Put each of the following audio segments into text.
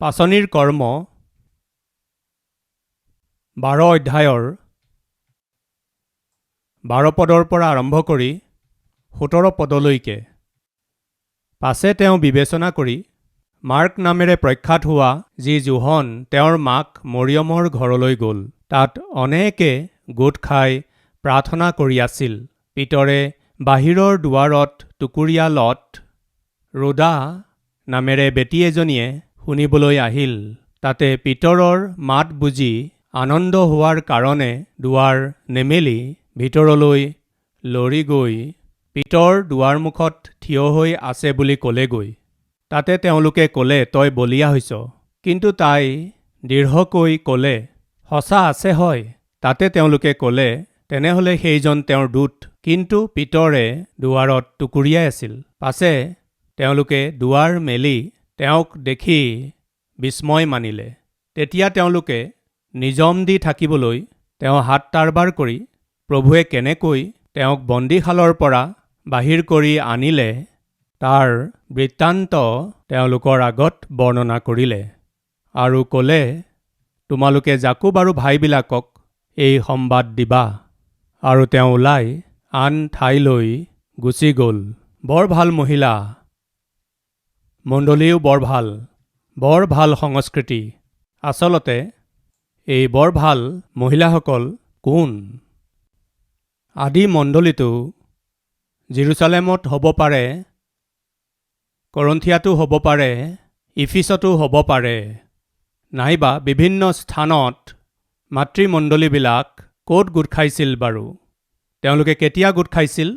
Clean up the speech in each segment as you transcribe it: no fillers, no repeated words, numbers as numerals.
পাচনিৰ কৰ্ম 12 অধ্যায়ৰ 12 পদৰ পৰা আৰম্ভ কৰি 17 পদলৈকে। পাছে তেওঁ বিবেচনা কৰি মাৰ্ক নামেৰে প্ৰখ্যাত হোৱা যি জোহন তেওঁৰ মাক মৰিয়মৰ ঘৰলৈ গ'ল। তাত অনেকে গোট খাই প্ৰাৰ্থনা কৰি আছিল। পিতৰে বাহিৰৰ দুৱাৰত টুকুৰিয়ালত ৰোদা নামেৰে বেটী এজনীয়ে শুনিবলৈ আহিল। তাতে পিতৰৰ মাত বুজি আনন্দ হোৱাৰ কাৰণে দুৱাৰ নেমেলি ভিতৰলৈ লৰি গৈ পিতৰ দুৱাৰমুখত থিয় হৈ আছে বুলি ক'লেগৈ। তাতে তেওঁলোকে ক'লে, তই বলিয়া হৈছ। কিন্তু তাই দৃঢ়কৈ ক'লে, সঁচা আছে হয়। তাতে তেওঁলোকে ক'লে, তেনেহলে সেইজন তেওঁৰ দূত। কিন্তু পিতৰে দুৱাৰত টুকুৰিয়াই আছিল। পাছে তেওঁলোকে দুৱাৰ মেলি তেওঁক দেখি বিস্ময় মানিলে। তেতিয়া তেওঁলোকে নিজম দি থাকিবলৈ তেওঁ হাত তাৰবাৰ কৰি প্ৰভুৱে কেনেকৈ তেওঁক বন্দীশালৰ পৰা বাহিৰ কৰি আনিলে তাৰ বৃত্তান্ত তেওঁলোকৰ আগত বৰ্ণনা কৰিলে আৰু ক'লে, তোমালোকে জাকুব আৰু ভাইবিলাকক এই সংবাদ দিবা। আৰু তেওঁ ওলাই আন ঠাইলৈ গুচি গ'ল। বৰ ভাল মহিলা, মণ্ডলীও বৰ ভাল সংস্কৃতি। আচলতে এই বৰ ভাল মহিলাসকল কোন? আদি মণ্ডলীটো জেৰুজালেমত হ'ব পাৰে, কৰিন্থিয়াতো হ'ব পাৰে, ইফিছতো হ'ব পাৰে, নাইবা বিভিন্ন স্থানত মাতৃমণ্ডলীবিলাক ক'ত গোট খাইছিল বাৰু? তেওঁলোকে কেতিয়া গোট খাইছিল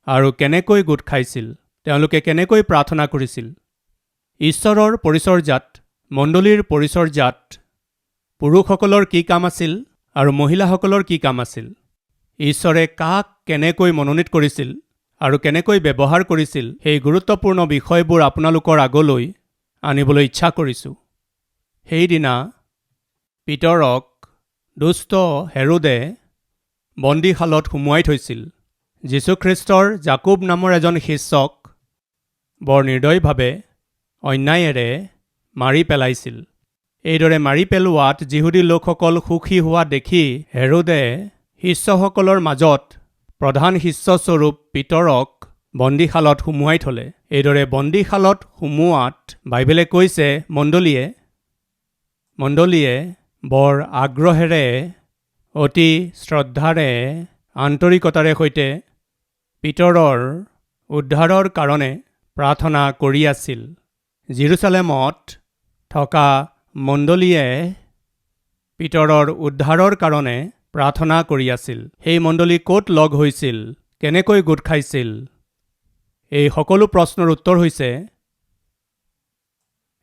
আৰু কেনেকৈ গোট খাইছিল? তেওঁলোকে কেনেকৈ প্ৰাৰ্থনা কৰিছিল? ঈশ্বৰৰ পৰিচৰ্যাত, মণ্ডলীৰ পৰিচৰ্যাত পুৰুষসকলৰ কি কাম আছিল আৰু মহিলাসকলৰ কি কাম আছিল? ঈশ্বৰে কাক কেনেকৈ মনোনীত কৰিছিল আৰু কেনেকৈ ব্যৱহাৰ কৰিছিল, সেই গুৰুত্বপূৰ্ণ বিষয়বোৰ আপোনালোকৰ আগলৈ আনিবলৈ ইচ্ছা কৰিছোঁ। সেইদিনা পিতৰক দুষ্ট হেৰোদে বন্দীশালত সুমুৱাই থৈছিল। যীশুখ্ৰীষ্টৰ জাকুব নামৰ এজন শিষ্যক বৰ নিৰ্দয়ভাৱে অন্যায়েৰে মাৰি পেলাইছিল। এইদৰে মাৰি পেলোৱাত যিহুদী লোকসকল সুখী হোৱা দেখি হেৰোদে শিষ্যসকলৰ মাজত প্ৰধান শিষ্যস্বৰূপ পিতৰক বন্দীশালত সুমুৱাই থলে। এইদৰে বন্দীশালত সুমুৱাত বাইবেলে কৈছে মণ্ডলীয়ে বৰ আগ্ৰহেৰে, অতি শ্ৰদ্ধাৰে, আন্তৰিকতাৰে সৈতে পিতৰৰ উদ্ধাৰৰ কাৰণে প্ৰাৰ্থনা কৰি আছিল। জেৰুজালেমত থকা মণ্ডলীয়ে পিতৰৰ উদ্ধাৰৰ কাৰণে প্ৰাৰ্থনা কৰি আছিল। সেই মণ্ডলী ক'ত লগ হৈছিল? কেনেকৈ গোট খাইছিল? এই সকলো প্ৰশ্নৰ উত্তৰ হৈছে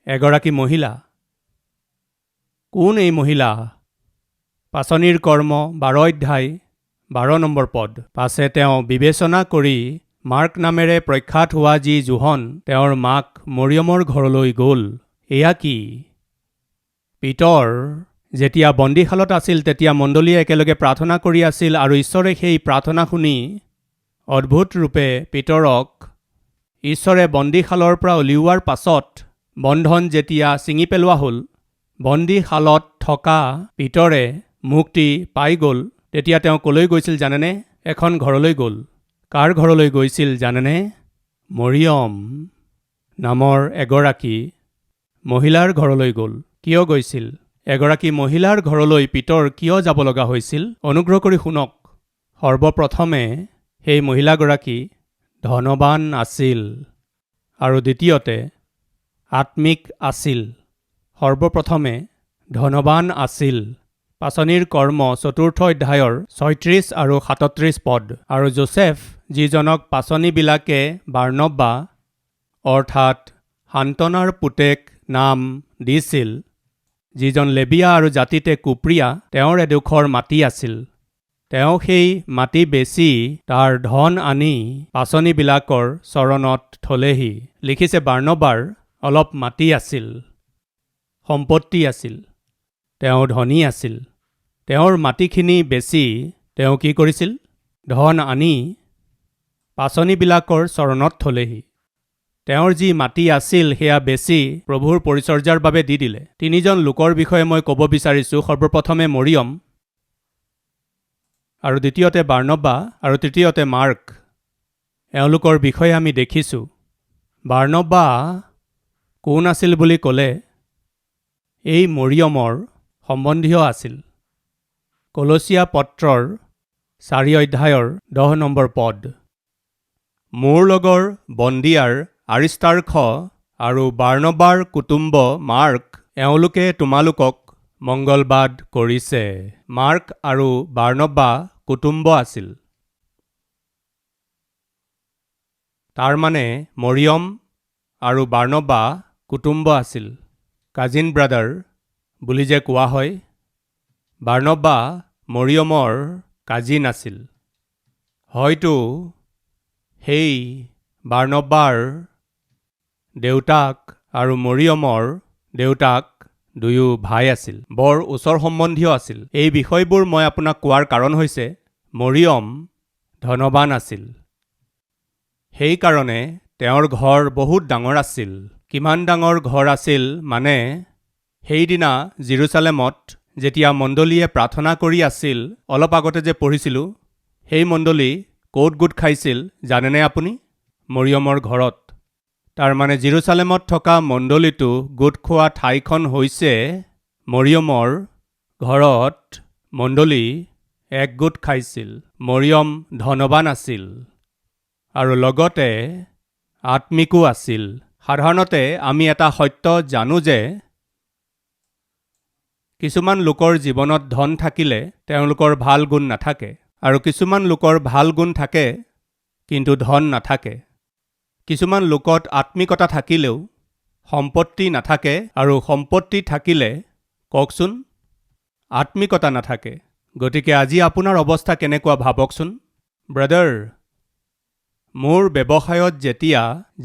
এগৰাকী মহিলা। কোন এই মহিলা? পাচনিৰ কৰ্ম 12 অধ্যায় 12 নম্বৰ পদ। পাছে তেওঁ বিবেচনা কৰি মাৰ্ক নামেৰে প্ৰখ্যাত হোৱা যি জোহন তেওঁৰ মাক মৰিয়মৰ ঘৰলৈ গ'ল। এয়া কি? পিতৰ যেতিয়া বন্দীশালত আছিল তেতিয়া মণ্ডলীয়ে একেলগে প্ৰাৰ্থনা কৰি আছিল আৰু ঈশ্বৰে সেই প্ৰাৰ্থনা শুনি অদ্ভুত ৰূপে পিতৰক ঈশ্বৰে বন্দীশালৰ পৰা উলিওৱাৰ পাছত বন্ধন যেতিয়া ছিঙি পেলোৱা হ'ল, বন্দীশালত থকা পিতৰে মুক্তি পাই গ'ল, তেতিয়া তেওঁ ক'লৈ গৈছিল জানেনে? এখন ঘৰলৈ গ'ল। কাৰ ঘৰলৈ গৈছিল জানেনে? মৰিয়ম নামৰ এগৰাকী মহিলাৰ ঘৰলৈ গ'ল। কিয় গৈছিল? এগৰাকী মহিলাৰ ঘৰলৈ পিতৰ কিয় যাব লগা হৈছিল? অনুগ্ৰহ কৰি শুনক। সৰ্বপ্ৰথমে সেই মহিলাগৰাকী ধনৱান আছিল আৰু দ্বিতীয়তে আত্মিক আছিল। সৰ্বপ্ৰথমে ধনৱান আছিল। পাচনিৰ কৰ্ম 4 অধ্যায়ৰ 36 আৰু 37 পদ। আৰু যোচেফ, যিজনক পাচনিবিলাকে বাৰ্নবা অৰ্থাৎ সান্তনাৰ পুতেক নাম দিছিল, যিজন লেবিয়া আৰু জাতিতে কুপ্ৰিয়া, তেওঁৰ এডোখৰ মাটি আছিল। তেওঁ সেই মাটি বেচি তাৰ ধন আনি পাচনিবিলাকৰ চৰণত থলেহি। লিখিছে বাৰ্নবাৰ অলপ মাটি আছিল, সম্পত্তি আছিল, তেওঁ ধনী আছিল। তেওঁৰ মাটিখিনি বেচি তেওঁ কি কৰিছিল? ধন আনি পাচনিবিলাকৰ চৰণত থলেহি। তেওঁৰ যি মাটি আছিল সেয়া বেছি প্ৰভুৰ পৰিচৰ্যাৰ বাবে দি দিলে। তিনিজন লোকৰ বিষয়ে মই ক'ব বিচাৰিছোঁ। সৰ্বপ্ৰথমে মৰিয়ম, আৰু দ্বিতীয়তে বাৰ্ণবা, আৰু তৃতীয়তে মাৰ্ক। এওঁলোকৰ বিষয়ে আমি দেখিছোঁ। বাৰ্ণবা কোন আছিল বুলি ক'লে এই মৰিয়মৰ সম্বন্ধীয় আছিল। কলচীয়া পত্ৰৰ 4 অধ্যায়ৰ 10 নম্বৰ পদ। মোৰ লগৰ বন্দিয়াৰ আৰিষ্টাৰ্খ আৰু বাৰ্ণবাৰ কুটুম্ব মাৰ্ক, এওঁলোকে তোমালোকক মংগলবাদ কৰিছে। মাৰ্ক আৰু বাৰ্ণবা কুটুম্ব আছিল। তাৰ মানে মৰিয়ম আৰু বাৰ্ণবা কুটুম্ব আছিল। কাজিন ব্ৰাদাৰ বুলি যে কোৱা হয়। বাৰ্ণবা মৰিয়মৰ কাজিন আছিল। হয়তো সেই বাৰ্ণবাৰ দেউতাক আৰু মৰিয়মৰ দেউতাক দুয়ো ভাই আছিল, বৰ ওচৰ সম্বন্ধীয় আছিল। এই বিষয়বোৰ মই আপোনাক কোৱাৰ কাৰণ হৈছে মৰিয়ম ধনৱান আছিল। সেইকাৰণে তেওঁৰ ঘৰ বহুত ডাঙৰ আছিল। কিমান ডাঙৰ ঘৰ আছিল মানে সেইদিনা জেৰুজালেমত যেতিয়া মণ্ডলীয়ে প্ৰাৰ্থনা কৰি আছিল, অলপ আগতে যে পঢ়িছিলোঁ, সেই মণ্ডলী ক'ত গোট খাইছিল জানেনে আপুনি? মৰিয়মৰ ঘৰত। তাৰ মানে জেৰুজালেমত থকা মণ্ডলীটো গোট খোৱা ঠাইখন হৈছে মৰিয়মৰ ঘৰত। মণ্ডলী একগোট খাইছিল। মৰিয়ম ধনৱান আছিল আৰু লগতে আত্মিকো আছিল। সাধাৰণতে আমি এটা সত্য জানো যে কিছুমান লোকৰ জীৱনত ধন থাকিলে তেওঁলোকৰ ভাল গুণ নাথাকে, আৰু কিছুমান লোকৰ ভাল গুণ থাকে কিন্তু ধন নাথাকে। কিছুমান লোকত আত্মিকতা থাকিলেও সম্পত্তি নাথাকে, আৰু সম্পত্তি থাকিলে কওকচোন আত্মিকতা নাথাকে। গতিকে আজি আপোনাৰ অৱস্থা কেনেকুৱা ভাবকচোন। ব্ৰাদাৰ, মোৰ ব্যৱসায়ত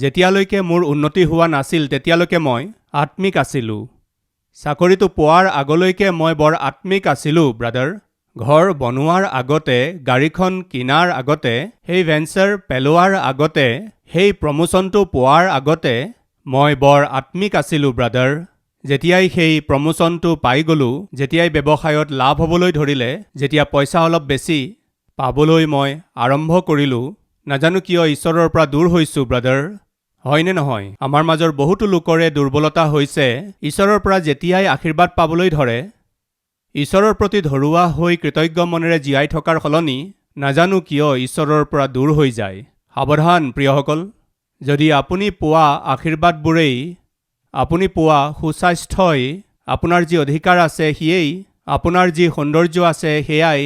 যেতিয়ালৈকে মোৰ উন্নতি হোৱা নাছিল তেতিয়ালৈকে মই আত্মিক আছিলোঁ। চাকৰিটো পোৱাৰ আগলৈকে মই বৰ আত্মিক আছিলোঁ ব্ৰাদাৰ। ঘৰ বনোৱাৰ আগতে, গাড়ীখন কিনাৰ আগতে, সেই ভেঞ্চাৰ পেলোৱাৰ আগতে, সেই প্ৰমোচনটো পোৱাৰ আগতে মই বৰ আত্মিক আছিলোঁ ব্ৰাদাৰ। যেতিয়াই সেই প্ৰমোচনটো পাই গ'লোঁ, যেতিয়াই ব্যৱসায়ত লাভ হ'বলৈ ধৰিলে, যেতিয়া পইচা অলপ বেছি পাবলৈ মই আৰম্ভ কৰিলোঁ, নাজানো কিয় ঈশ্বৰৰ পৰা দূৰ হৈছোঁ ব্ৰাদাৰ। হয়নে নহয়? আমাৰ মাজৰ বহুতো লোকৰে দুৰ্বলতা হৈছে ঈশ্বৰৰ পৰা যেতিয়াই আশীৰ্বাদ পাবলৈ ধৰে, ঈশ্বৰৰ প্ৰতি ধৰুৱা হৈ কৃতজ্ঞ মনেৰে জীয়াই থকাৰ সলনি নাজানো কিয় ঈশ্বৰৰ পৰা দূৰ হৈ যায়। সাৱধান প্ৰিয়সকল, যদি আপুনি পোৱা আশীৰ্বাদবোৰেই, আপুনি পোৱা সুস্বাস্থ্যই, আপোনাৰ যি অধিকাৰ আছে সিয়েই, আপোনাৰ যি সৌন্দৰ্য আছে সেয়াই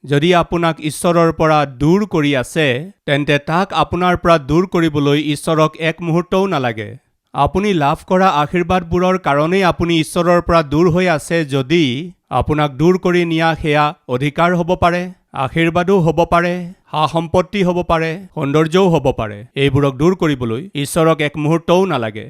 যদি আপোনাক ঈশ্বৰৰ পৰা দূৰ কৰি আছে, তেন্তে তাক আপোনাৰ পৰা দূৰ কৰিবলৈ ঈশ্বৰক এক মুহূৰ্তও নালাগে। আপুনি লাভ কৰা আশীৰ্বাদবোৰৰ কাৰণেই আপুনি ঈশ্বৰৰ পৰা দূৰ হৈ আছে যদি আপোনাক দূৰ কৰি নিয়া সেয়া অধিকাৰ হ'ব পাৰে, আশীৰ্বাদো হ'ব পাৰে, সা সম্পত্তি হ'ব পাৰে, সৌন্দৰ্যও হ'ব পাৰে। এইবোৰক দূৰ কৰিবলৈ ঈশ্বৰক এক মুহূৰ্তও নালাগে।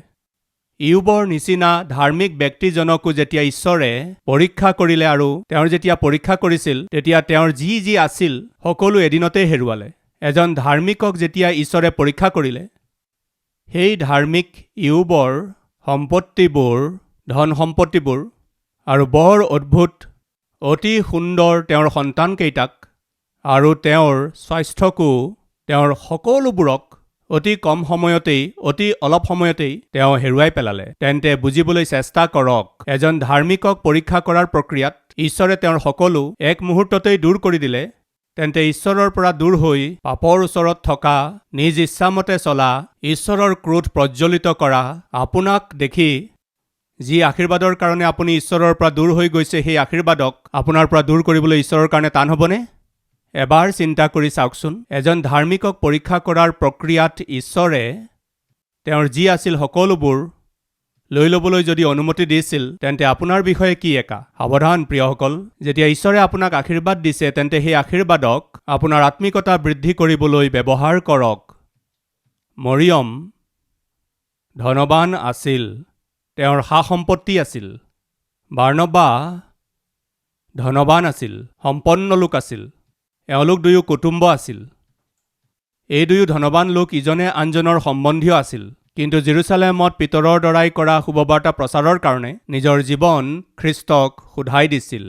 ইয়োবৰ নিচিনা ধাৰ্মিক ব্যক্তিজনকো যেতিয়া ঈশ্বৰে পৰীক্ষা কৰিলে, আৰু তেওঁৰ যেতিয়া পৰীক্ষা কৰিছিল তেতিয়া তেওঁৰ যি আছিল সকলো এদিনতেই হেৰুৱালে। এজন ধাৰ্মিকক যেতিয়া ঈশ্বৰে পৰীক্ষা কৰিলে, সেই ধাৰ্মিক ইয়োবৰ সম্পত্তিবোৰ, ধন সম্পত্তিবোৰ, আৰু বৰ অদ্ভুত, অতি সুন্দৰ তেওঁৰ সন্তানকেইটাক, আৰু তেওঁৰ স্বাস্থ্যকো, তেওঁৰ সকলোবোৰক অতি কম সময়তেই, অতি অলপ সময়তেই তেওঁ হেৰুৱাই পেলালে। তেন্তে বুজিবলৈ চেষ্টা কৰক, এজন ধাৰ্মিকক পৰীক্ষা কৰাৰ প্ৰক্ৰিয়াত ঈশ্বৰে তেওঁৰ সকলো এক মুহূৰ্ততেই দূৰ কৰি দিলে। তেন্তে ঈশ্বৰৰ পৰা দূৰ হৈ পাপৰ ওচৰত থকা, নিজ ইচ্ছামতে চলা, ঈশ্বৰৰ ক্ৰোধ প্ৰজ্বলিত কৰা আপোনাক দেখি যি আশীৰ্বাদৰ কাৰণে আপুনি ঈশ্বৰৰ পৰা দূৰ হৈ গৈছে, সেই আশীৰ্বাদক আপোনাৰ পৰা দূৰ কৰিবলৈ ঈশ্বৰৰ কাৰণে টান হ'বনে? এবাৰ চিন্তা কৰি চাওকচোন। এজন ধাৰ্মিকক পৰীক্ষা কৰাৰ প্ৰক্ৰিয়াত ঈশ্বৰে তেওঁৰ যি আছিল সকলোবোৰ লৈ ল'বলৈ যদি অনুমতি দিছিল, তেন্তে আপোনাৰ বিষয়ে কি একা? সাৱধান প্ৰিয়সকল, যেতিয়া ঈশ্বৰে আপোনাক আশীৰ্বাদ দিছে তেন্তে সেই আশীৰ্বাদক আপোনাৰ আত্মিকতা বৃদ্ধি কৰিবলৈ ব্যৱহাৰ কৰক। মৰিয়ম ধনৱান আছিল, তেওঁৰ সা সম্পত্তি আছিল। বাৰ্ণবা ধনৱান আছিল, সম্পন্ন লোক আছিল। এওঁলোক দুয়ো কুটুম্ব আছিল। এই দুয়ো ধনৱান লোক ইজনে আনজনৰ সম্বন্ধীয় আছিল। কিন্তু জেৰুচালেমত পিতৰৰ দ্বাৰাই কৰা শুভবাৰ্তা প্ৰচাৰৰ কাৰণে নিজৰ জীৱন খ্ৰীষ্টক সোধাই দিছিল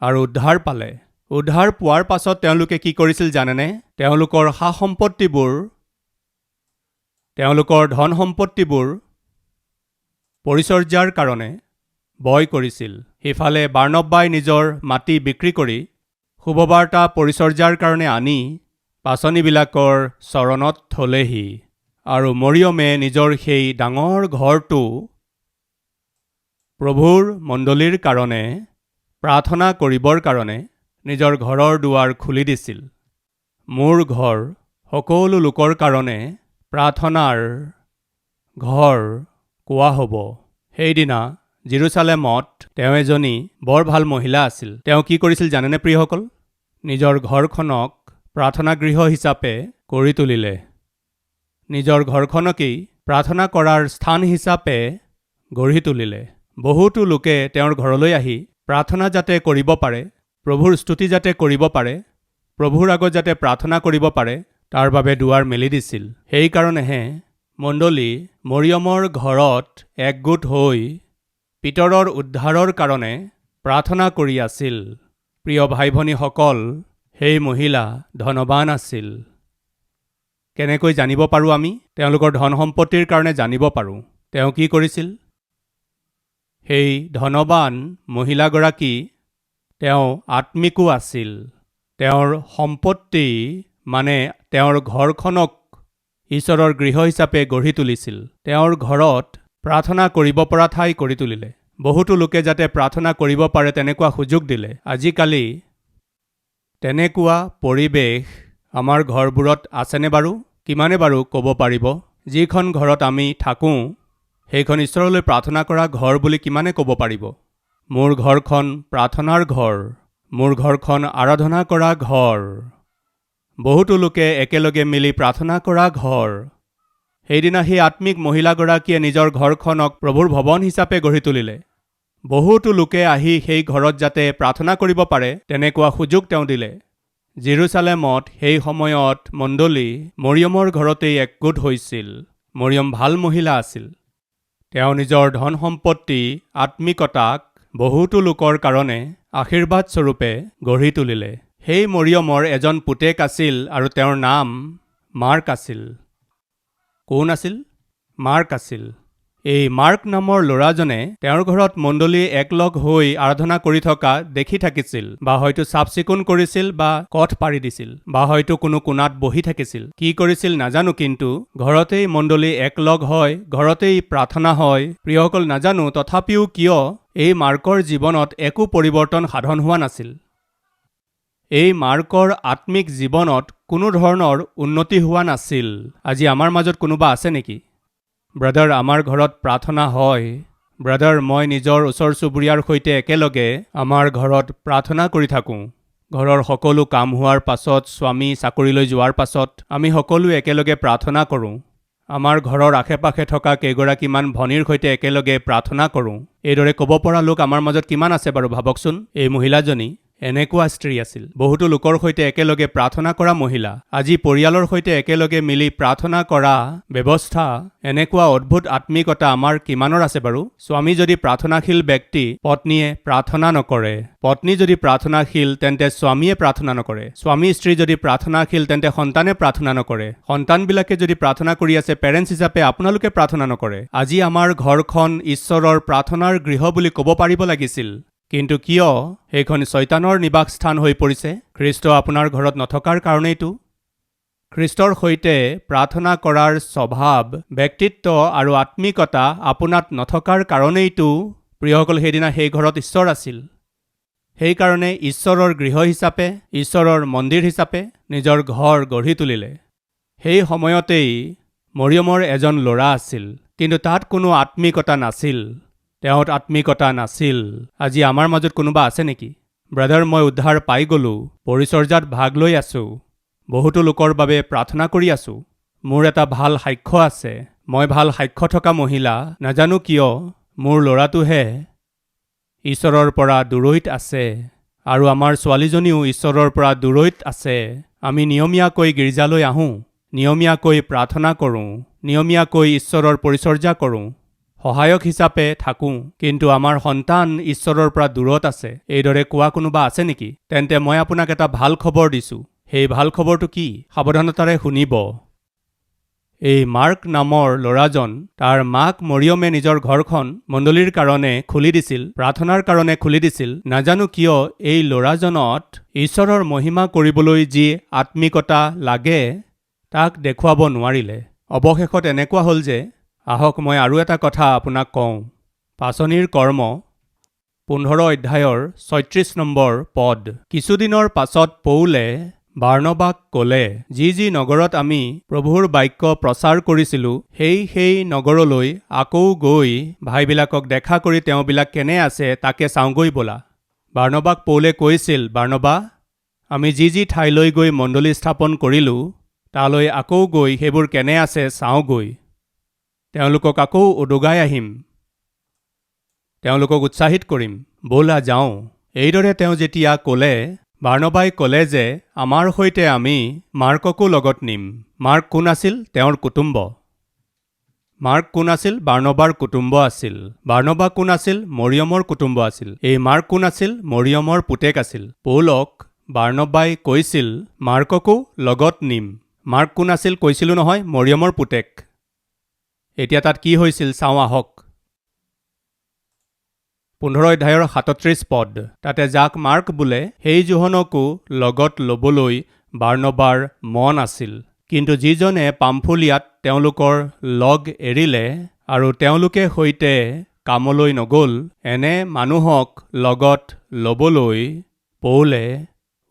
আৰু উদ্ধাৰ পালে। উদ্ধাৰ পোৱাৰ পাছত তেওঁলোকে কি কৰিছিল জানেনে? তেওঁলোকৰ সা-সম্পত্তিবোৰ, তেওঁলোকৰ ধন সম্পত্তিবোৰ পৰিচৰ্যাৰ কাৰণে বয় কৰিছিল। সিফালে বাৰ্ণবাই নিজৰ মাটি বিক্ৰী কৰি শুভবাৰ্তা পৰিচৰ্যাৰ কাৰণে আনি পাচনিবিলাকৰ চৰণত থলেহি আৰু মৰিয়মে নিজৰ সেই ডাঙৰ ঘৰটো প্ৰভুৰ মণ্ডলীৰ কাৰণে প্ৰাৰ্থনা কৰিবৰ কাৰণে নিজৰ ঘৰৰ দুৱাৰ খুলি দিছিল। মোৰ ঘৰ সকলো লোকৰ কাৰণে প্ৰাৰ্থনাৰ ঘৰ কোৱা হ'ব। সেইদিনা জেৰুচালেমত তেওঁ এজনী বৰ ভাল মহিলা আছিল। তেওঁ কি কৰিছিল জানেনে প্ৰিয়সকল? নিজৰ ঘৰখনক প্ৰাৰ্থনা গৃহ হিচাপে কৰি তুলিলে। নিজৰ ঘৰখনকেই প্ৰাৰ্থনা কৰাৰ স্থান হিচাপে গঢ়ি তুলিলে। বহুতো লোকে তেওঁৰ ঘৰলৈ আহি প্ৰাৰ্থনা যাতে কৰিব পাৰে, প্ৰভুৰ স্তুতি যাতে কৰিব পাৰে, প্ৰভুৰ আগত যাতে প্ৰাৰ্থনা কৰিব পাৰে, তাৰ বাবে দুৱাৰ মেলি দিছিল। সেইকাৰণেহে মণ্ডলী মৰিয়মৰ ঘৰত একগোট হৈ পিতৰৰ উদ্ধাৰৰ কাৰণে প্ৰাৰ্থনা কৰি আছিল। প্ৰিয় ভাই ভনীসকল, সেই মহিলা ধনৱান আছিল। কেনেকৈ জানিব পাৰোঁ আমি? তেওঁলোকৰ ধন সম্পত্তিৰ কাৰণে জানিব পাৰোঁ। তেওঁ কি কৰিছিল? সেই ধনৱান মহিলাগৰাকী তেওঁ আত্মিকো আছিল। তেওঁৰ সম্পত্তি মানে তেওঁৰ ঘৰখনক ঈশ্বৰৰ গৃহ হিচাপে গঢ়ি তুলিছিল। তেওঁৰ ঘৰত প্ৰাৰ্থনা কৰিব পৰা ঠাই কৰি তুলিলে। বহুতো লোকে যাতে প্ৰাৰ্থনা কৰিব পাৰে তেনেকুৱা সুযোগ দিলে। আজিকালি তেনেকুৱা পৰিৱেশ আমাৰ ঘৰবোৰত আছেনে বাৰু? কিমানে বাৰু ক'ব পাৰিব? যিখন ঘৰত আমি থাকোঁ সেইখন ঈশ্বৰলৈ প্ৰাৰ্থনা কৰা ঘৰ বুলি কিমানে ক'ব পাৰিব? মোৰ ঘৰখন প্ৰাৰ্থনাৰ ঘৰ, মোৰ ঘৰখন আৰাধনা কৰা ঘৰ, বহুতো লোকে একেলগে মিলি প্ৰাৰ্থনা কৰা ঘৰ। সেইদিনা সেই আত্মিক মহিলাগৰাকীয়ে নিজৰ ঘৰখনক প্ৰভুৰ ভৱন হিচাপে গঢ়ি তুলিলে। বহুতো লোকে আহি সেই ঘৰত যাতে প্ৰাৰ্থনা কৰিব পাৰে তেনেকুৱা সুযোগ তেওঁ দিলে। জেৰুচালেমত সেই সময়ত মণ্ডলী মৰিয়মৰ ঘৰতেই একগোট হৈছিল। মৰিয়ম ভাল মহিলা আছিল। তেওঁ নিজৰ ধন সম্পত্তি আত্মিকতাক বহুতো লোকৰ কাৰণে আশীৰ্বাদ স্বৰূপে গঢ়ি তুলিলে। সেই মৰিয়মৰ এজন পুতেক আছিল আৰু তেওঁৰ নাম মাৰ্ক আছিল। কোন আছিল? মাৰ্ক আছিল। এই মাৰ্ক নামৰ ল'ৰাজনে তেওঁৰ ঘৰত মণ্ডলী একলগ হৈ আৰাধনা কৰি থকা দেখি থাকিছিল, বা হয়তো চাফ চিকুণ কৰিছিল, বা কঠ পাৰি দিছিল, বা হয়তো কোনো কোণাত বহি থাকিছিল। কি কৰিছিল নাজানো, কিন্তু ঘৰতেই মণ্ডলী একলগ হয়, ঘৰতেই প্ৰাৰ্থনা হয়। প্ৰিয়সকল, নাজানো তথাপিও কিয় এই মাৰ্কৰ জীৱনত একো পৰিৱৰ্তন সাধন হোৱা নাছিল। এই মাৰ্কৰ আত্মিক জীৱনত কোনো ধৰণৰ উন্নতি হোৱা নাছিল। আজি আমাৰ মাজত কোনোবা আছে নেকি? ব্ৰাদাৰ, আমাৰ ঘৰত প্ৰাৰ্থনা হয়। ব্ৰাদাৰ, মই নিজৰ ওচৰ চুবুৰীয়াৰ সৈতে একেলগে আমাৰ ঘৰত প্ৰাৰ্থনা কৰি থাকোঁ। ঘৰৰ সকলো কাম হোৱাৰ পাছত, স্বামী চাকৰিলৈ যোৱাৰ পাছত আমি সকলো একেলগে প্ৰাৰ্থনা কৰোঁ। আমাৰ ঘৰৰ আশে পাশে থকা কেইগৰাকীমান ভনীৰ সৈতে একেলগে প্ৰাৰ্থনা কৰোঁ। এইদৰে ক'ব পৰা লোক আমাৰ মাজত কিমান আছে বাৰু ভাবকচোন। এই মহিলাজনী এনেকুৱা স্ত্ৰী আছিল। বহুতো লোকৰ সৈতে একেলগে প্ৰাৰ্থনা কৰা মহিলা। আজি পৰিয়ালৰ সৈতে একেলগে মিলি প্ৰাৰ্থনা কৰা ব্যৱস্থা, এনেকুৱা অদ্ভুত আত্মিকতা আমাৰ কিমানৰ আছে বাৰু? স্বামী যদি প্ৰাৰ্থনাশীল ব্যক্তি, পত্নীয়ে প্ৰাৰ্থনা নকৰে। পত্নী যদি প্ৰাৰ্থনাশীল, তেন্তে স্বামীয়ে প্ৰাৰ্থনা নকৰে। স্বামী স্ত্ৰী যদি প্ৰাৰ্থনাশীল, তেন্তে সন্তানে প্ৰাৰ্থনা নকৰে। সন্তানবিলাকে যদি প্ৰাৰ্থনা কৰি আছে, পেৰেণ্টছ হিচাপে আপোনালোকে প্ৰাৰ্থনা নকৰে। আজি আমাৰ ঘৰখন ঈশ্বৰৰ প্ৰাৰ্থনাৰ গৃহ বুলি ক'ব পাৰিব লাগিছিল। কিন্তু কিয় সেইখন শয়তানৰ নিবাস স্থান হৈ পৰিছে? খ্ৰীষ্ট আপোনাৰ ঘৰত নথকাৰ কাৰণেইতো। খ্ৰীষ্টৰ সৈতে প্ৰাৰ্থনা কৰাৰ স্বভাৱ, ব্যক্তিত্ব আৰু আত্মিকতা আপোনাত নথকাৰ কাৰণেইতো প্ৰিয়সকল সেইদিনা সেই ঘৰত ঈশ্বৰ আছিল। সেইকাৰণে ঈশ্বৰৰ গৃহ হিচাপে, ঈশ্বৰৰ মন্দিৰ হিচাপে নিজৰ ঘৰ গঢ়ি তুলিলে। সেই সময়তেই মৰিয়মৰ এজন ল'ৰা আছিল, কিন্তু তাত কোনো আত্মিকতা নাছিল। তেওঁত আত্মিকতা নাছিল। আজি আমাৰ মাজত কোনোবা আছে নেকি? ব্ৰাদাৰ, মই উদ্ধাৰ পাই গ'লোঁ, পৰিচৰ্যাত ভাগ লৈ আছোঁ, বহুতো লোকৰ বাবে প্ৰাৰ্থনা কৰি আছোঁ, মোৰ এটা ভাল সাক্ষ্য আছে, মই ভাল সাক্ষ্য থকা মহিলা। নাজানো কিয় মোৰ ল'ৰাটোহে ঈশ্বৰৰ পৰা দূৰৈত আছে, আৰু আমাৰ ছোৱালীজনীও ঈশ্বৰৰ পৰা দূৰৈত আছে। আমি নিয়মীয়াকৈ গীৰ্জালৈ আহোঁ, নিয়মীয়াকৈ প্ৰাৰ্থনা কৰোঁ, নিয়মীয়াকৈ ঈশ্বৰৰ পৰিচৰ্যা কৰোঁ, সহায়ক হিচাপে থাকোঁ, কিন্তু আমাৰ সন্তান ঈশ্বৰৰ পৰা দূৰত আছে, এইদৰে কোৱা কোনোবা আছে নেকি? তেন্তে মই আপোনাক এটা ভাল খবৰ দিছোঁ। সেই ভাল খবৰটো কি? সাৱধানতাৰে শুনিব। এই মাৰ্ক নামৰ ল'ৰাজন, তাৰ মাক মৰিয়মে নিজৰ ঘৰখন মণ্ডলীৰ কাৰণে খুলি দিছিল, প্ৰাৰ্থনাৰ কাৰণে খুলি দিছিল। নাজানো কিয় এই ল'ৰাজনত ঈশ্বৰৰ মহিমা কৰিবলৈ যি আত্মিকতা লাগে তাক দেখুৱাব নোৱাৰিলে। অৱশেষত এনেকুৱা হ'ল যে, আহক মই আৰু এটা কথা আপোনাক কওঁ। পাচনিৰ কৰ্ম 15 অধ্যায়ৰ 36 নম্বৰ পদ। কিছুদিনৰ পাছত পৌলে বাৰ্ণবাক ক'লে, যি নগৰত আমি প্ৰভুৰ বাক্য প্ৰচাৰ কৰিছিলোঁ, সেই নগৰলৈ আকৌ গৈ ভাইবিলাকক দেখা কৰি তেওঁবিলাক কেনে আছে তাকে চাওঁগৈ ব'লা। বাৰ্ণবাক পৌলে কৈছিল, বাৰ্ণবা, আমি যি ঠাইলৈ গৈ মণ্ডলী স্থাপন কৰিলোঁ, তালৈ আকৌ গৈ সেইবোৰ কেনে আছে চাওঁগৈ। তেওঁলোকক আকৌ উদগাই আহিম, তেওঁলোকক উৎসাহিত কৰিম, ব'লা যাওঁ। এইদৰে তেওঁ যেতিয়া ক'লে, বাৰ্ণবাই ক'লে যে আমাৰ সৈতে আমি মাৰ্ককো লগত নিম। মাৰ্ক কোন আছিল? তেওঁৰ কুটুম্ব। মাৰ্ক কোন আছিল? বাৰ্ণবাৰ কুটুম্ব আছিল। বাৰ্ণবা কোন আছিল? মৰিয়মৰ কুটুম্ব আছিল। এই মাৰ্ক কোন আছিল? মৰিয়মৰ পুতেক আছিল। পৌলক বাৰ্ণবাই কৈছিল, মাৰ্ককো লগত নিম। মাৰ্ক কোন আছিল? কৈছিলোঁ নহয়, মৰিয়মৰ পুতেক। এতিয়া তাত কি হৈছিল চাওঁ আহক। 15 অধ্যায়ৰ 37 পদ। তাতে যাক মাৰ্ক বোলে, সেই জোহনকো লগত ল'বলৈ বাৰ্ণবাৰ মন আছিল। কিন্তু যিজনে পামফুলিয়াত তেওঁলোকৰ লগ এৰিলে আৰু তেওঁলোকে সৈতে কামলৈ নগ'ল, এনে মানুহক লগত ল'বলৈ পৌলে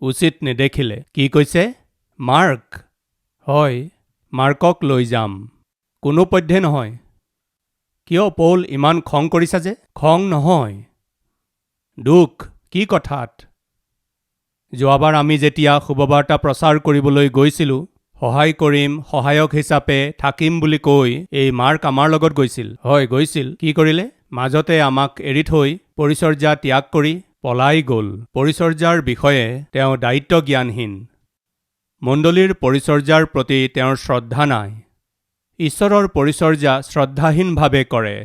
উচিত নেদেখিলে। কি কৈছে? মাৰ্ক? হয়, মাৰ্কক লৈ যাম। কোনোপধ্যে নহয়। কিয় পৌল ইমান খং কৰিছা যে? খং নহয়, দুখ। কি কথাত? যোৱাবাৰ আমি যেতিয়া শুভবাৰ্তা প্ৰচাৰ কৰিবলৈ গৈছিলোঁ, সহায় কৰিম, সহায়ক হিচাপে থাকিম বুলি কৈ এই মাৰ্ক আমাৰ লগত গৈছিল। হয়, গৈছিল। কি কৰিলে? মাজতে আমাক এৰি থৈ পৰিচৰ্যা ত্যাগ কৰি পলাই গ'ল। পৰিচৰ্যাৰ বিষয়ে তেওঁ দায়িত্ব জ্ঞানহীন। মণ্ডলীৰ পৰিচৰ্যাৰ প্ৰতি তেওঁৰ শ্ৰদ্ধা নাই। ঈশ্বৰৰ পৰিচৰ্যা শ্ৰদ্ধাহীনভাৱে কৰে।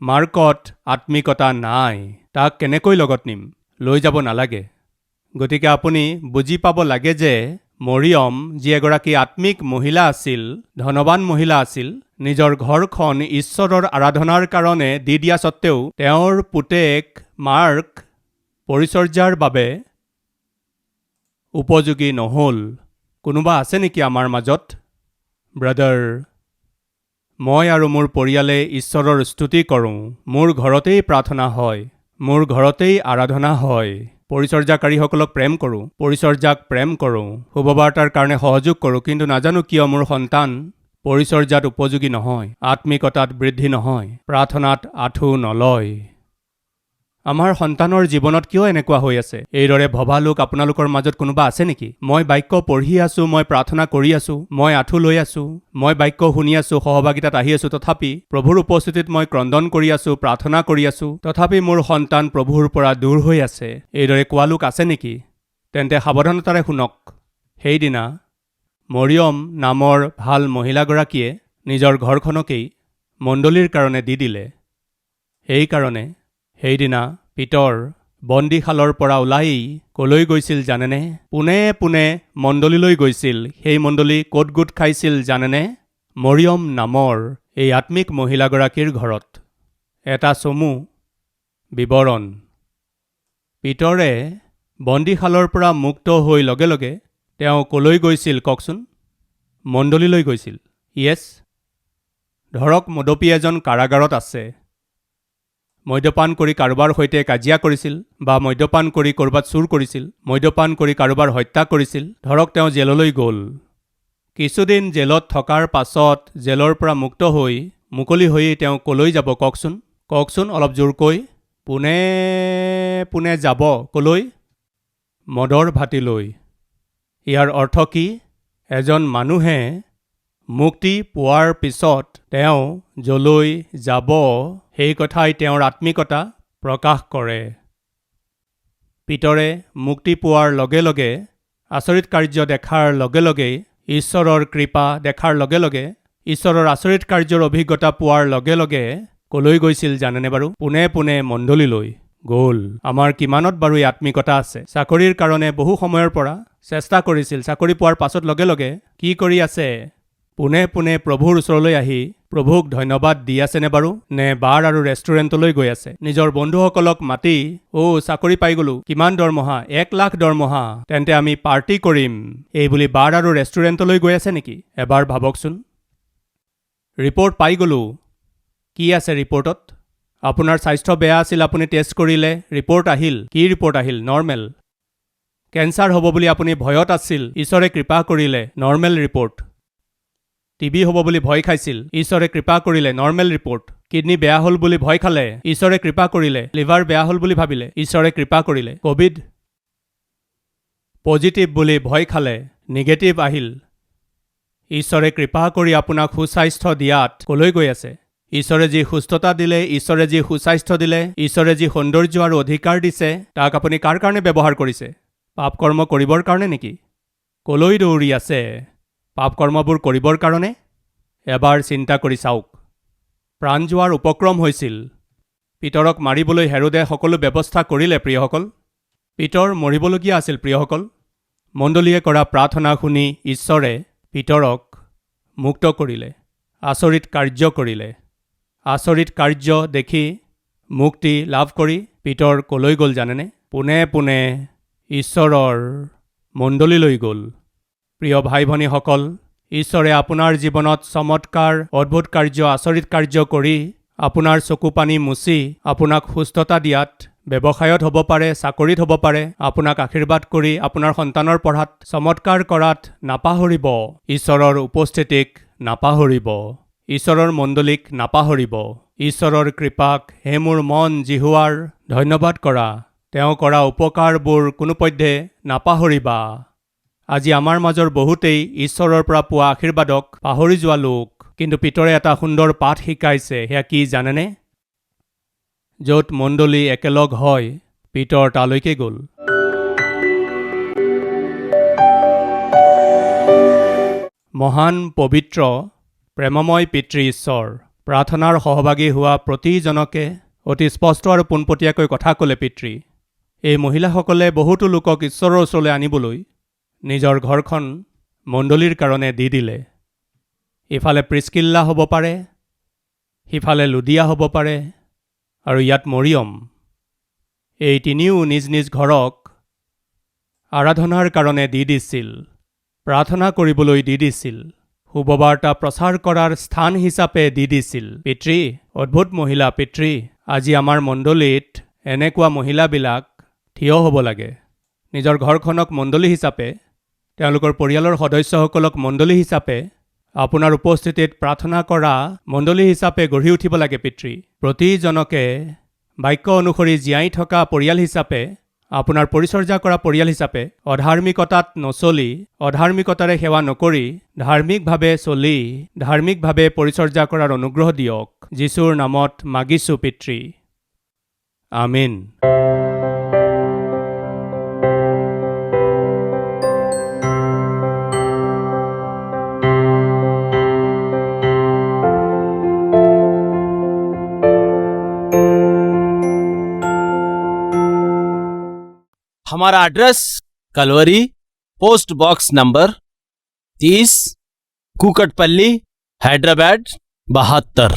মাৰ্কত আত্মিকতা নাই। তাক কেনেকৈ লগত নিম? লৈ যাব নালাগে। গতিকে আপুনি বুজি পাব লাগে যে মৰিয়ম, যি এগৰাকী আত্মিক মহিলা আছিল, ধনৱান মহিলা আছিল, নিজৰ ঘৰখন ঈশ্বৰৰ আৰাধনাৰ কাৰণে দি দিয়া সত্ত্বেও তেওঁৰ পুতেক মাৰ্ক পৰিচৰ্যাৰ বাবে উপযোগী নহ'ল। কোনোবা আছে নেকি আমাৰ মাজত? ব্ৰাদাৰ, মই আৰু মোৰ পৰিয়ালে ঈশ্বৰৰ স্তুতি কৰোঁ। মোৰ ঘৰতেই প্ৰাৰ্থনা হয়, মোৰ ঘৰতেই আৰাধনা হয়। পৰিচৰ্যাকাৰীসকলক প্ৰেম কৰোঁ, পৰিচৰ্যাক প্ৰেম কৰোঁ, শুভবাৰ্তাৰ কাৰণে সহযোগ কৰোঁ, কিন্তু নাজানো কিয় মোৰ সন্তান পৰিচৰ্যাত উপযোগী নহয়, আত্মিকতাত বৃদ্ধি নহয়, প্ৰাৰ্থনাত আঁঠু নলয়। আমাৰ সন্তানৰ জীৱনত কিয় এনেকুৱা হৈ আছে? এইদৰে ভবা লোক আপোনালোকৰ মাজত কোনোবা আছে নেকি? মই বাক্য পঢ়ি আছোঁ, মই প্ৰাৰ্থনা কৰি আছোঁ, মই আঁঠু লৈ আছোঁ, মই বাক্য শুনি আছোঁ, সহভাগিতাত আহি আছোঁ, তথাপি প্ৰভুৰ উপস্থিতিত মই ক্ৰন্দন কৰি আছোঁ, প্ৰাৰ্থনা কৰি আছোঁ, তথাপি মোৰ সন্তান প্ৰভুৰ পৰা দূৰ হৈ আছে। এইদৰে কোৱা লোক আছে নেকি? তেন্তে সাৱধানতাৰে শুনক। সেইদিনা মৰিয়ম নামৰ ভাল মহিলাগৰাকীয়ে নিজৰ ঘৰখনকেই মণ্ডলীৰ কাৰণে দি দিলে। সেইকাৰণে সেইদিনা পিতৰ বন্দীশালৰ পৰা ওলাই কলৈ গৈছিল জানেনে? পোনে পোনে মণ্ডলীলৈ গৈছিল। সেই মণ্ডলী ক'ত গোট খাইছিল জানেনে? মৰিয়ম নামৰ এই আত্মিক মহিলাগৰাকীৰ ঘৰত। এটা চমু বিৱৰণ। পিতৰে বন্দীশালৰ পৰা মুক্ত হৈ লগে লগে তেওঁ কলৈ গৈছিল কওকচোন? মণ্ডলীলৈ গৈছিল। ইয়েছ, ধৰক মদপী এজন কাৰাগাৰত আছে, মদ্যপান কৰি কাৰোবাৰ সৈতে কাজিয়া কৰিছিল, বা মদ্যপান কৰি ক'ৰবাত চুৰ কৰিছিল, মদ্যপান কৰি কাৰোবাৰ হত্যা কৰিছিল। ধৰক তেওঁ জেললৈ গ'ল। কিছুদিন জেলত থকাৰ পাছত জেলৰ পৰা মুক্ত হৈ মুকলি হৈয়ে তেওঁ কলৈ যাব কওকচোন? কওকচোন অলপ জোৰকৈ। পোনে পোনে যাব কলৈ? মদৰ ভাটিলৈ। ইয়াৰ অৰ্থ কি? এজন মানুহে মুক্তি পোৱাৰ পিছত তেওঁ যলৈ যাব সেই কথাই তেওঁৰ আত্মিকতা প্ৰকাশ কৰে। পিতৰে মুক্তি পোৱাৰ লগে লগে, আচৰিত কাৰ্য দেখাৰ লগে লগে, ঈশ্বৰৰ কৃপা দেখাৰ লগে লগে ঈশ্বৰৰ আচৰিত কাৰ্যৰ অভিজ্ঞতা পোৱাৰ লগে লগে কলৈ গৈছিল জানেনে বাৰু? পোনে পোনে মণ্ডলীলৈ গ'ল। আমাৰ কিমানত বাৰু এই আত্মিকতা আছে? চাকৰিৰ কাৰণে বহু সময়ৰ পৰা চেষ্টা কৰিছিল, চাকৰি পোৱাৰ পাছত লগে লগে কি কৰি আছে? পোনে পোনে প্ৰভুৰ ওচৰলৈ আহি প্ৰভুক ধন্যবাদ দি আছেনে বাৰু? নে বাৰ আৰু ৰেষ্টুৰেণ্টলৈ গৈ আছে? নিজৰ বন্ধুসকলক মাতি, চাকৰি পাই গলো, কিমান দৰমহা? 1 লাখ দৰমহা, তেন্তে আমি পাৰ্টি কৰিম, এই বুলি বাৰ আৰু ৰেষ্টুৰেণ্টলৈ গৈ আছে নেকি? এবাৰ ভাবকচোন। ৰিপৰ্ট পাই গলো। কি আছে ৰিপৰ্টত? আপোনাৰ স্বাস্থ্য বেয়া আছিল, আপুনি টেষ্ট কৰিলে, ৰিপৰ্ট আহিল। কি ৰিপৰ্ট আহিল? নৰ্মেল। কেঞ্চাৰ হ'ব বুলি আপুনি ভয়ত আছিল, ঈশ্বৰে কৃপা কৰিলে, নৰ্মেল ৰিপৰ্ট। টিবি হ'ব বুলি ভয় খাইছিল, ঈশ্বৰে কৃপা কৰিলে, নৰ্মেল ৰিপৰ্ট। কিডনী বেয়া হ'ল বুলি ভয় খালে, ঈশ্বৰে কৃপা কৰিলে। লিভাৰ বেয়া হ'ল বুলি ভাবিলে, ঈশ্বৰে কৃপা কৰিলে। ক'ভিড পজিটিভ বুলি ভয় খালে, নিগেটিভ আহিল। ঈশ্বৰে কৃপা কৰি আপোনাক সুস্বাস্থ্য দিয়াত কলৈ গৈ আছে? ঈশ্বৰে যি সুস্থতা দিলে, ঈশ্বৰে যি সুস্বাস্থ্য দিলে, ঈশ্বৰে যি সৌন্দৰ্য আৰু অধিকাৰ দিছে, তাক আপুনি কাৰ কাৰণে ব্যৱহাৰ কৰিছে? পাপ কৰ্ম কৰিবৰ কাৰণে নেকি? কলৈ দৌৰি আছে? পাপ কৰ্মবোৰ কৰিবৰ কাৰণে? এবাৰ চিন্তা কৰি চাওক। প্ৰাণ যোৱাৰ উপক্ৰম হৈছিল। পিতৰক মাৰিবলৈ হেৰোদে সকলো ব্যৱস্থা কৰিলে। প্ৰিয়সকল, পিতৰ মৰিবলগীয়া আছিল। প্ৰিয়সকল, মণ্ডলীয়ে কৰা প্ৰাৰ্থনা শুনি ঈশ্বৰে পিতৰক মুক্ত কৰিলে, আচৰিত কাৰ্য কৰিলে। আচৰিত কাৰ্য দেখি মুক্তি লাভ কৰি পিতৰ কলৈ গ'ল জানেনে? পোনে পোনে ঈশ্বৰৰ মণ্ডলীলৈ গ'ল। প্ৰিয় ভাই ভনীসকল, ঈশ্বৰে আপোনাৰ জীৱনত চমৎকাৰ, অদ্ভুত কাৰ্য, আচৰিত কাৰ্য কৰি আপোনাৰ চকু পানী মুচি আপোনাক সুস্থতা দিয়াত, ব্যৱসায়ত হ'ব পাৰে, চাকৰিত হ'ব পাৰে, আপোনাক আশীৰ্বাদ কৰি আপোনাৰ সন্তানৰ পঢ়াত চমৎকাৰ কৰাত নাপাহৰিব। ঈশ্বৰৰ উপস্থিতিক নাপাহৰিব, ঈশ্বৰৰ মণ্ডলীক নাপাহৰিব। ঈশ্বৰৰ কৃপাক হে মোৰ মন জিহুৱাৰ ধন্যবাদ কৰা, তেওঁ কৰা উপকাৰবোৰ কোনোপধ্যে নাপাহৰিবা। আজি আমাৰ মাজৰ বহুতেই ঈশ্বৰৰ পৰা পোৱা আশীৰ্বাদক পাহৰি যোৱা লোক। কিন্তু পিতৰে এটা সুন্দৰ পাঠ শিকাইছে। সেয়া কি জানেনে? য'ত মণ্ডলী একেলগ হয়, পিতৰ তালৈকে গ'ল। মহান পবিত্ৰ প্ৰেমময় পিতৃ ঈশ্বৰ, প্ৰাৰ্থনাৰ সহভাগী হোৱা প্ৰতিজনকে অতি স্পষ্ট আৰু পোনপটীয়াকৈ কথা ক'লে পিতৃ। এই মহিলাসকলে বহুতো লোকক ঈশ্বৰৰ ওচৰলৈ আনিবলৈ নিজৰ ঘৰখন মণ্ডলীৰ কাৰণে দি দিলে। ইফালে প্ৰিস্কিল্লা হ'ব পাৰে, সিফালে লুদিয়া হ'ব পাৰে, আৰু ইয়াত মৰিয়ম। এই তিনিও নিজ নিজ ঘৰক আৰাধনাৰ কাৰণে দি দিছিল, প্ৰাৰ্থনা কৰিবলৈ দি দিছিল, শুভবাৰ্তা প্ৰচাৰ কৰাৰ স্থান হিচাপে দি দিছিল। পিতৃ, অদ্ভুত মহিলা পিতৃ, আজি আমাৰ মণ্ডলীত এনেকুৱা মহিলাবিলাক থিয় হ'ব লাগে। নিজৰ ঘৰখনক মণ্ডলী হিচাপে, তেওঁলোকৰ পৰিয়ালৰ সদস্যসকলক মণ্ডলী হিচাপে, আপোনাৰ উপস্থিতিত প্ৰাৰ্থনা কৰা মণ্ডলী হিচাপে গঢ়ি উঠিব লাগে পিতৃ। প্ৰতিজনকে বাক্য অনুসৰি জীয়াই থকা পৰিয়াল হিচাপে, আপোনাৰ পৰিচৰ্যা কৰা পৰিয়াল হিচাপে, অধাৰ্মিকতাত নচলি, অধাৰ্মিকতাৰে সেৱা নকৰি, ধাৰ্মিকভাৱে চলি, ধাৰ্মিকভাৱে পৰিচৰ্যা কৰাৰ অনুগ্ৰহ দিয়ক। যীশুৰ নামত মাগিছোঁ পিতৃ, আমিন। हमारा address Calvary, post box number 30, Kukatpally, Hyderabad 72।